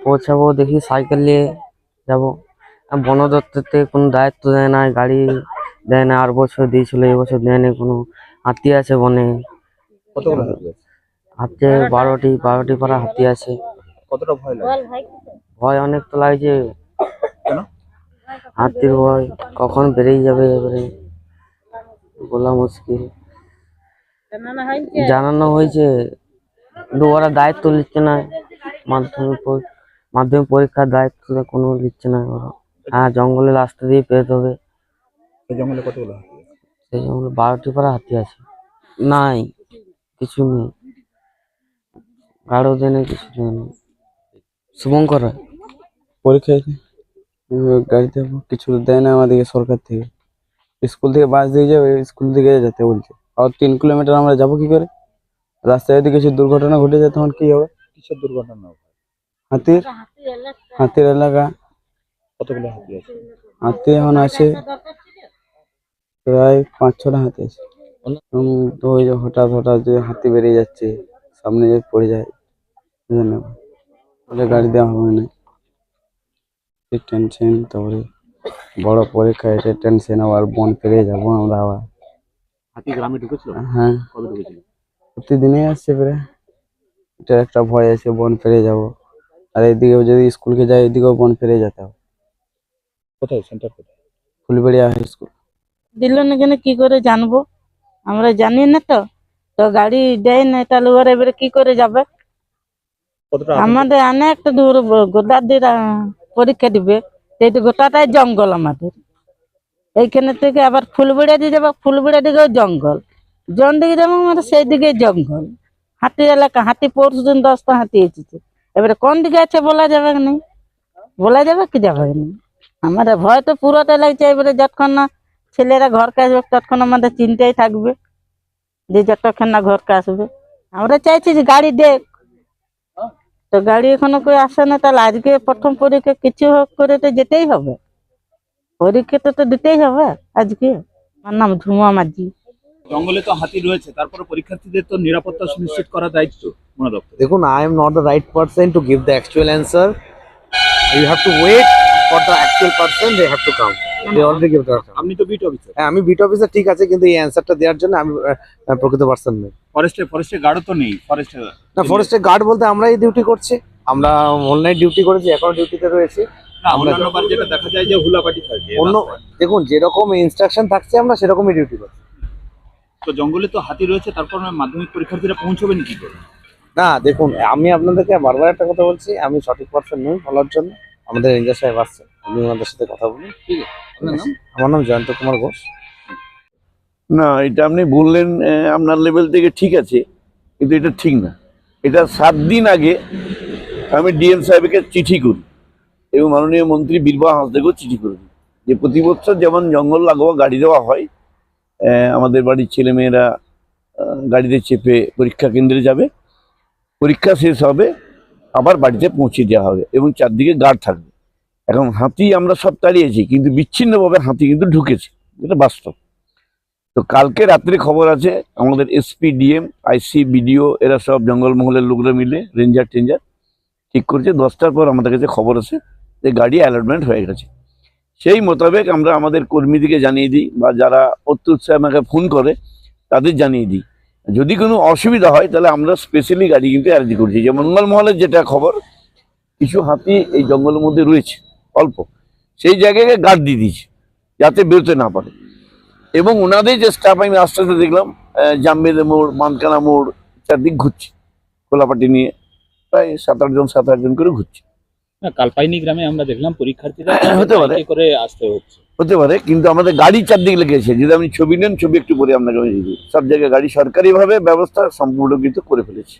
পৌঁছাবো, দেখি সাইকেল নিয়ে যাবো। বন দপ্তর থেকে কোনো দায়িত্ব দেয় না, গাড়ি দেয় না। আর বছর দিয়েছিল, এবছর দেয়নি। কোনো হাতি আছে বনে। কতগুলো হাতি আছে? হাতে 12টি পারা হাতি আছে। কতটা ভয় লাগে? ভয় অনেক তো লাগছে। কেন? হাতির ভয়, কখন বেরিয়ে যাবে এবারে বলা মুশকিল। জানানো হয়েছে, কিন্তু ওরা দায়িত্ব নিচ্ছে না। মাধ্যমিক পরীক্ষার দায়িত্ব কোনো নিচ্ছে না ওরা। হ্যাঁ, জঙ্গলের রাস্তা দিয়ে পেরোতে হবে। এই জঙ্গলে কতগুলো হাতি আছে? সেই জঙ্গলে 12টি পারা হাতি আছে। নাই, কিছু নেই। গাঢ় দেনে কিছু নেই। শুভঙ্কর রায়। পরীক্ষায় গাড়িতে কিছু দেয় না আমাদেরকে সরকার থেকে। স্কুল থেকে বাস দিয়ে যাবে, স্কুল থেকে যেতে বলছে। আর 3 কিলোমিটার আমরা যাবো কি করে? রাস্তায় যদি কিছু দুর্ঘটনা ঘটে যায় তখন কি হবে? কিসের দুর্ঘটনা হবে? হাতির এলাকা। কতগুলো হাতি আছে? হাতি এখন আছে প্রায় 5-6টা হাতি আছে। তো ওই যে হঠাৎ যে হাতি বেরিয়ে যাচ্ছে, সামনে যে পড়ে যায়, বলে গাড়ি দেওয়া হবে না। টেনশন, তারপরে বড় পরীক্ষা, এটা টেনশন। আবার বন পেরিয়ে যাবো আমরা আবার। হাতি গ্রামে ঢুকেছিল? হ্যাঁ, কবে ঢুকেছিল? প্রতিদিনই আসছে প্রায়। এটা একটা ভয় আছে, বন পেরিয়ে যাবো। আর এদিকেও যদি স্কুলকে যাই, এদিকেও বন পেরিয়ে যেতে হবে। কোথায় সেন্টার? কোথায়? Fulbaria high school. দিল না কেন, কি করে জানবো? আমরা জানি না তো। তো গাড়ি দেয় না, তাহলে ওরা এবারে কি করে যাবে? কতটা আমাদের অনেক দূর, গোটা দিয়ে পরীক্ষা দিবে। সেই গোটাটাই জঙ্গল আমাদের। এইখানে থেকে আবার ফুলবেড়িয়া দিয়ে যাবো, ফুলবেড়িয়া দিকেও জঙ্গল। জন দিকে যাবো আমাদের সেই দিকে জঙ্গল। হাতি এলাকা, হাতি পরশুদিন 10টা হাতি এসেছে। এবারে কোন দিকে আছে বলা যাবে না, বলা যাবে কি যাবে না। আমাদের ভয় তো পুরোটা লাগছে। এবারে যতক্ষণ না ছেলেরা ঘরকে আসবে ততক্ষণ আমাদের চিন্তাই থাকবে যে যতক্ষণ না ঘরকে আসবে। আমরা চাইছি যে গাড়ি দেখ, তো গাড়ি এখনো কই আসে না। তাহলে আজকে প্রথম পরীক্ষা কিছু হোক করে তো যেতেই হবে, পরীক্ষাটা তো দিতেই হবে আজকে। আমার নাম ঝুমা মাঝি। জঙ্গলে তো হাতি রয়েছে, তারপরে পরীক্ষার্থীদের তো নিরাপত্তা সুনিশ্চিত করার দায়িত্ব বন দপ্তর। দেখুন, I am not the right person to give the actual answer. You have to wait for the actual person. They have to come. They already give the answer. আপনি তো বিট অফিসার। হ্যাঁ, আমি বিট অফিসার, ঠিক আছে, কিন্তু এই অ্যান্সারটা দেওয়ার জন্য আমি প্রকৃত পার্সন নই। ফরেস্টে গার্ডও তো নেই। না, ফরেস্টের গার্ড বলতে আমরাই ডিউটি করছি। আমরা অনলাইন ডিউটি করেছি, এখনো ডিউটিতে রয়েছি। অন্যান্যবার যেটা দেখা যায় যে হুলাপাটি থাকে অন্য, দেখুন, যেরকম ইনস্ট্রাকশন থাকছে আমরা সেরকমই ডিউটি করছি। তো জঙ্গলে তো হাতি রয়েছে, তারপর মাধ্যমিক পরীক্ষার্থীরা পৌঁছবেন কি করে? না, দেখুন, আমি আপনাদেরকে বারবার একটা কথা বলছি, আমি সঠিক পার্সন নই বলার জন্য। আমাদের রেঞ্জার সাহেব আসছে, আমি ওনাদের সাথে কথা বলি। ঠিক আছে, আপনার নাম? আমার নাম জয়ন্ত কুমার ঘোষ। না, এটা আপনি বললেন আপনার লেভেল থেকে ঠিক আছে, কিন্তু এটা ঠিক না। এটা 7 দিন আগে আমি ডিএম সাহেবকে চিঠি করি এবং মাননীয় মন্ত্রী বীরবা হাঁসদেকেও চিঠি করে দিই যে প্রতি বছর যেমন জঙ্গল লাগোয়া গাড়ি দেওয়া হয়, আমাদের বাড়ির ছেলেমেয়েরা গাড়িতে চেপে পরীক্ষা কেন্দ্রে যাবে, পরীক্ষা শেষ হবে, আবার বাড়িতে পৌঁছে দেওয়া হবে এবং চারদিকে গার্ড থাকবে। এখন হাতি আমরা সব তাড়িয়েছি, কিন্তু বিচ্ছিন্নভাবে হাতি কিন্তু ঢুকেছে, এটা বাস্তব। তো কালকে রাত্রে খবর আছে আমাদের এসপি, ডিএম, আইসি, বিডিও এরা সব জঙ্গলমহলের লোকরা মিলে রেঞ্জার ঠিক করছে। 10টার পর আমাদের কাছে খবর আছে যে গাড়ি অ্যালটমেন্ট হয়ে গেছে। সেই মোতাবেক আমরা আমাদের কর্মীদেরকে জানিয়ে দিই, বা যারা অত্যুৎসে আমাকে ফোন করে তাদের জানিয়ে দিই। যদি কোনো অসুবিধা হয় তাহলে আমরা স্পেশালি গাড়ি কিন্তু অ্যারেঞ্জ করছি। যে মঙ্গলমহলের যেটা খবর, কিছু হাতি এই জঙ্গলের মধ্যে রয়েছে অল্প, সেই জায়গায় গার্ড দিয়ে দিয়েছে যাতে বেরোতে না পারে। এবং ওনাদের যে স্টাফ আমি আস্তে আস্তে দেখলাম জামবেদে মোড়, মানকানা মোড় চারদিক ঘুরছে খোলাপাটি নিয়ে, প্রায় 7-8 জন করে ঘুরছে। কালপাইনি গ্রামে আমরা দেখলাম পরীক্ষার্থীরা হতে পারে করে আসতে হতে পারে, কিন্তু আমাদের গাড়ি চারদিকে লেগেছে। যদি আপনি ছবি নেন, ছবি একটু পরে আপনাকে আমি দিই। সব জায়গায় গাড়ি সরকারিভাবে ব্যবস্থা সম্পূর্ণ কিন্তু করে ফেলেছে।